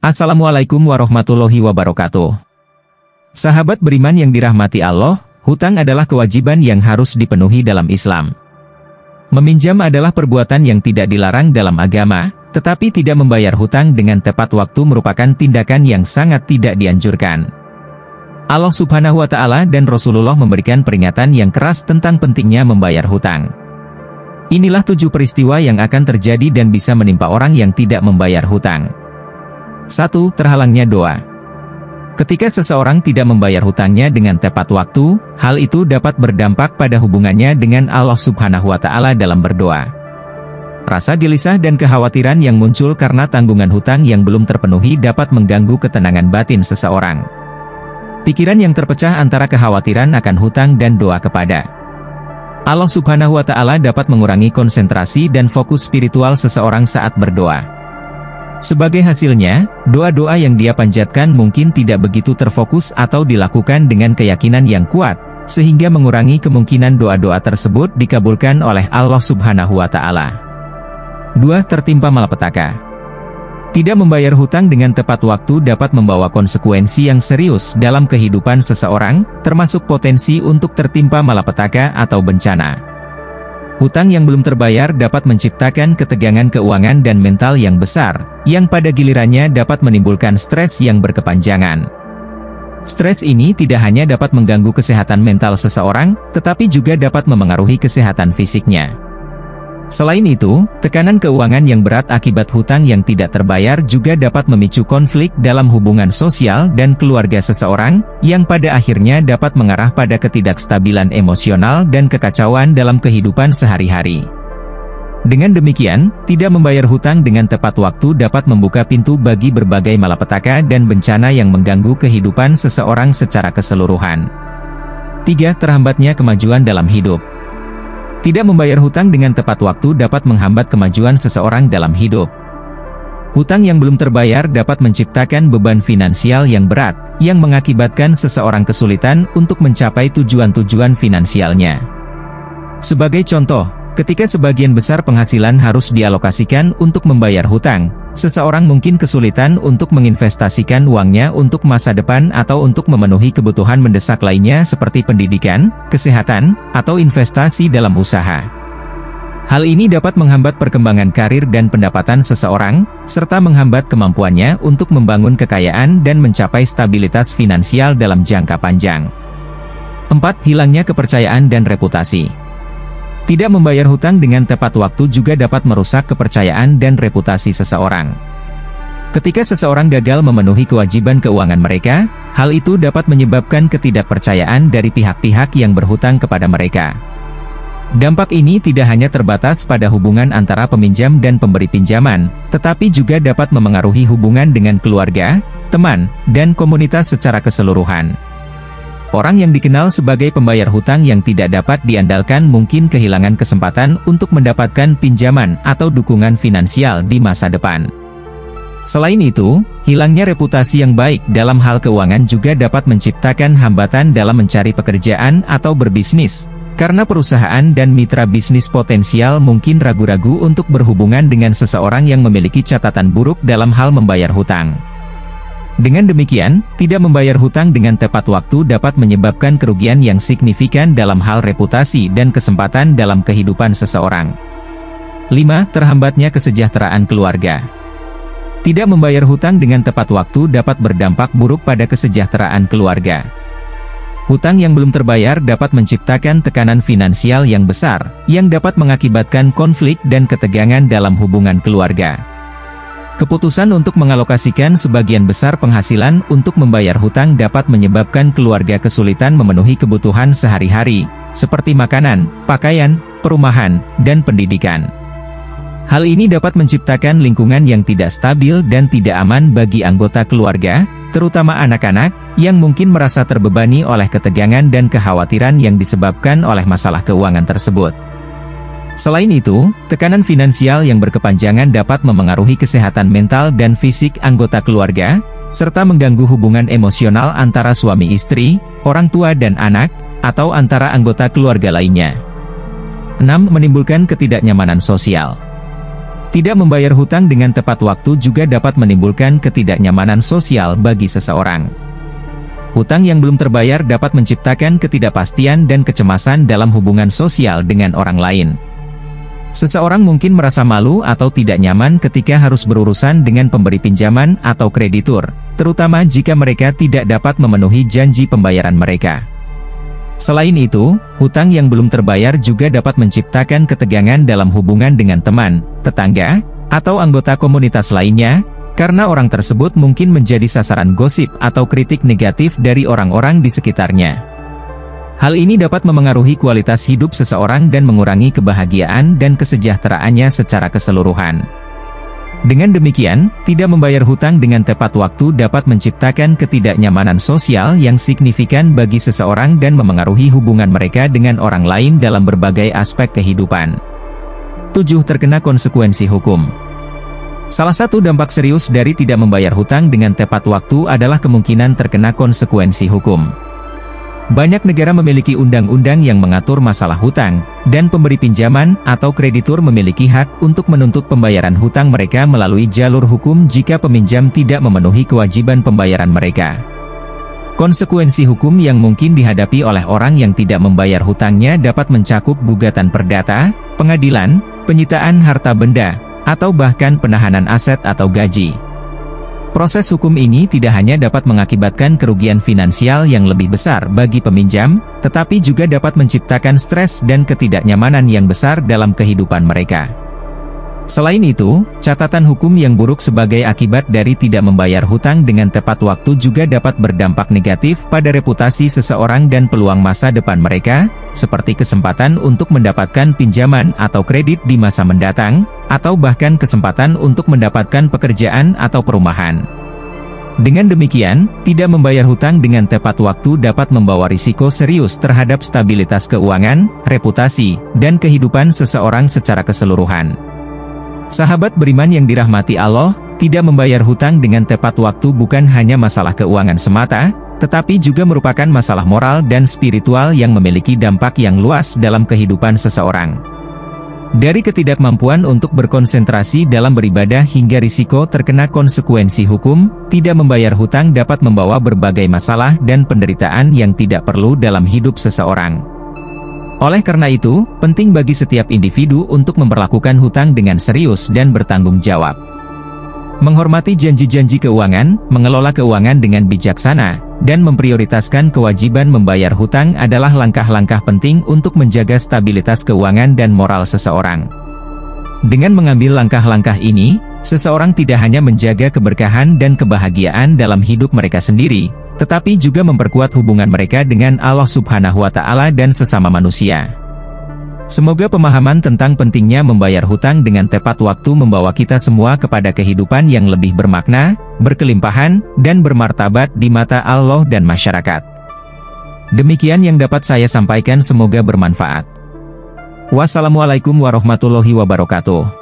Assalamualaikum warahmatullahi wabarakatuh. Sahabat beriman yang dirahmati Allah, hutang adalah kewajiban yang harus dipenuhi dalam Islam. Meminjam adalah perbuatan yang tidak dilarang dalam agama, tetapi tidak membayar hutang dengan tepat waktu merupakan tindakan yang sangat tidak dianjurkan. Allah Subhanahu wa Ta'ala dan Rasulullah memberikan peringatan yang keras tentang pentingnya membayar hutang. Inilah 7 peristiwa yang akan terjadi dan bisa menimpa orang yang tidak membayar hutang. 1. Terhalangnya doa. Ketika seseorang tidak membayar hutangnya dengan tepat waktu, hal itu dapat berdampak pada hubungannya dengan Allah Subhanahu wa Ta'ala dalam berdoa. Rasa gelisah dan kekhawatiran yang muncul karena tanggungan hutang yang belum terpenuhi dapat mengganggu ketenangan batin seseorang. Pikiran yang terpecah antara kekhawatiran akan hutang dan doa kepada Allah Subhanahu wa Ta'ala dapat mengurangi konsentrasi dan fokus spiritual seseorang saat berdoa. Sebagai hasilnya, doa-doa yang dia panjatkan mungkin tidak begitu terfokus atau dilakukan dengan keyakinan yang kuat, sehingga mengurangi kemungkinan doa-doa tersebut dikabulkan oleh Allah Subhanahu wa Ta'ala. 2. Tertimpa malapetaka. Tidak membayar hutang dengan tepat waktu dapat membawa konsekuensi yang serius dalam kehidupan seseorang, termasuk potensi untuk tertimpa malapetaka atau bencana. Hutang yang belum terbayar dapat menciptakan ketegangan keuangan dan mental yang besar, yang pada gilirannya dapat menimbulkan stres yang berkepanjangan. Stres ini tidak hanya dapat mengganggu kesehatan mental seseorang, tetapi juga dapat memengaruhi kesehatan fisiknya. Selain itu, tekanan keuangan yang berat akibat hutang yang tidak terbayar juga dapat memicu konflik dalam hubungan sosial dan keluarga seseorang, yang pada akhirnya dapat mengarah pada ketidakstabilan emosional dan kekacauan dalam kehidupan sehari-hari. Dengan demikian, tidak membayar hutang dengan tepat waktu dapat membuka pintu bagi berbagai malapetaka dan bencana yang mengganggu kehidupan seseorang secara keseluruhan. 3. Terhambatnya kemajuan dalam hidup. Tidak membayar hutang dengan tepat waktu dapat menghambat kemajuan seseorang dalam hidup. Hutang yang belum terbayar dapat menciptakan beban finansial yang berat, yang mengakibatkan seseorang kesulitan untuk mencapai tujuan-tujuan finansialnya. Sebagai contoh, ketika sebagian besar penghasilan harus dialokasikan untuk membayar hutang, seseorang mungkin kesulitan untuk menginvestasikan uangnya untuk masa depan atau untuk memenuhi kebutuhan mendesak lainnya seperti pendidikan, kesehatan, atau investasi dalam usaha. Hal ini dapat menghambat perkembangan karir dan pendapatan seseorang, serta menghambat kemampuannya untuk membangun kekayaan dan mencapai stabilitas finansial dalam jangka panjang. 4. Hilangnya kepercayaan dan reputasi. Tidak membayar hutang dengan tepat waktu juga dapat merusak kepercayaan dan reputasi seseorang. Ketika seseorang gagal memenuhi kewajiban keuangan mereka, hal itu dapat menyebabkan ketidakpercayaan dari pihak-pihak yang berhutang kepada mereka. Dampak ini tidak hanya terbatas pada hubungan antara peminjam dan pemberi pinjaman, tetapi juga dapat memengaruhi hubungan dengan keluarga, teman, dan komunitas secara keseluruhan. Orang yang dikenal sebagai pembayar hutang yang tidak dapat diandalkan mungkin kehilangan kesempatan untuk mendapatkan pinjaman atau dukungan finansial di masa depan. Selain itu, hilangnya reputasi yang baik dalam hal keuangan juga dapat menciptakan hambatan dalam mencari pekerjaan atau berbisnis, karena perusahaan dan mitra bisnis potensial mungkin ragu-ragu untuk berhubungan dengan seseorang yang memiliki catatan buruk dalam hal membayar hutang. Dengan demikian, tidak membayar hutang dengan tepat waktu dapat menyebabkan kerugian yang signifikan dalam hal reputasi dan kesempatan dalam kehidupan seseorang. 5. Terhambatnya kesejahteraan keluarga. Tidak membayar hutang dengan tepat waktu dapat berdampak buruk pada kesejahteraan keluarga. Hutang yang belum terbayar dapat menciptakan tekanan finansial yang besar, yang dapat mengakibatkan konflik dan ketegangan dalam hubungan keluarga. Keputusan untuk mengalokasikan sebagian besar penghasilan untuk membayar hutang dapat menyebabkan keluarga kesulitan memenuhi kebutuhan sehari-hari, seperti makanan, pakaian, perumahan, dan pendidikan. Hal ini dapat menciptakan lingkungan yang tidak stabil dan tidak aman bagi anggota keluarga, terutama anak-anak, yang mungkin merasa terbebani oleh ketegangan dan kekhawatiran yang disebabkan oleh masalah keuangan tersebut. Selain itu, tekanan finansial yang berkepanjangan dapat memengaruhi kesehatan mental dan fisik anggota keluarga, serta mengganggu hubungan emosional antara suami istri, orang tua dan anak, atau antara anggota keluarga lainnya. 6. Menimbulkan ketidaknyamanan sosial. Tidak membayar hutang dengan tepat waktu juga dapat menimbulkan ketidaknyamanan sosial bagi seseorang. Hutang yang belum terbayar dapat menciptakan ketidakpastian dan kecemasan dalam hubungan sosial dengan orang lain. Seseorang mungkin merasa malu atau tidak nyaman ketika harus berurusan dengan pemberi pinjaman atau kreditur, terutama jika mereka tidak dapat memenuhi janji pembayaran mereka. Selain itu, hutang yang belum terbayar juga dapat menciptakan ketegangan dalam hubungan dengan teman, tetangga, atau anggota komunitas lainnya, karena orang tersebut mungkin menjadi sasaran gosip atau kritik negatif dari orang-orang di sekitarnya. Hal ini dapat memengaruhi kualitas hidup seseorang dan mengurangi kebahagiaan dan kesejahteraannya secara keseluruhan. Dengan demikian, tidak membayar hutang dengan tepat waktu dapat menciptakan ketidaknyamanan sosial yang signifikan bagi seseorang dan memengaruhi hubungan mereka dengan orang lain dalam berbagai aspek kehidupan. 7. Terkena konsekuensi hukum. Salah satu dampak serius dari tidak membayar hutang dengan tepat waktu adalah kemungkinan terkena konsekuensi hukum. Banyak negara memiliki undang-undang yang mengatur masalah hutang, dan pemberi pinjaman atau kreditur memiliki hak untuk menuntut pembayaran hutang mereka melalui jalur hukum jika peminjam tidak memenuhi kewajiban pembayaran mereka. Konsekuensi hukum yang mungkin dihadapi oleh orang yang tidak membayar hutangnya dapat mencakup gugatan perdata, pengadilan, penyitaan harta benda, atau bahkan penahanan aset atau gaji. Proses hukum ini tidak hanya dapat mengakibatkan kerugian finansial yang lebih besar bagi peminjam, tetapi juga dapat menciptakan stres dan ketidaknyamanan yang besar dalam kehidupan mereka. Selain itu, catatan hukum yang buruk sebagai akibat dari tidak membayar hutang dengan tepat waktu juga dapat berdampak negatif pada reputasi seseorang dan peluang masa depan mereka, seperti kesempatan untuk mendapatkan pinjaman atau kredit di masa mendatang, atau bahkan kesempatan untuk mendapatkan pekerjaan atau perumahan. Dengan demikian, tidak membayar hutang dengan tepat waktu dapat membawa risiko serius terhadap stabilitas keuangan, reputasi, dan kehidupan seseorang secara keseluruhan. Sahabat beriman yang dirahmati Allah, tidak membayar hutang dengan tepat waktu bukan hanya masalah keuangan semata, tetapi juga merupakan masalah moral dan spiritual yang memiliki dampak yang luas dalam kehidupan seseorang. Dari ketidakmampuan untuk berkonsentrasi dalam beribadah hingga risiko terkena konsekuensi hukum, tidak membayar hutang dapat membawa berbagai masalah dan penderitaan yang tidak perlu dalam hidup seseorang. Oleh karena itu, penting bagi setiap individu untuk memperlakukan hutang dengan serius dan bertanggung jawab. Menghormati janji-janji keuangan, mengelola keuangan dengan bijaksana, dan memprioritaskan kewajiban membayar hutang adalah langkah-langkah penting untuk menjaga stabilitas keuangan dan moral seseorang. Dengan mengambil langkah-langkah ini, seseorang tidak hanya menjaga keberkahan dan kebahagiaan dalam hidup mereka sendiri, tetapi juga memperkuat hubungan mereka dengan Allah Subhanahu wa Ta'ala dan sesama manusia. Semoga pemahaman tentang pentingnya membayar hutang dengan tepat waktu membawa kita semua kepada kehidupan yang lebih bermakna, berkelimpahan, dan bermartabat di mata Allah dan masyarakat. Demikian yang dapat saya sampaikan, semoga bermanfaat. Wassalamualaikum warahmatullahi wabarakatuh.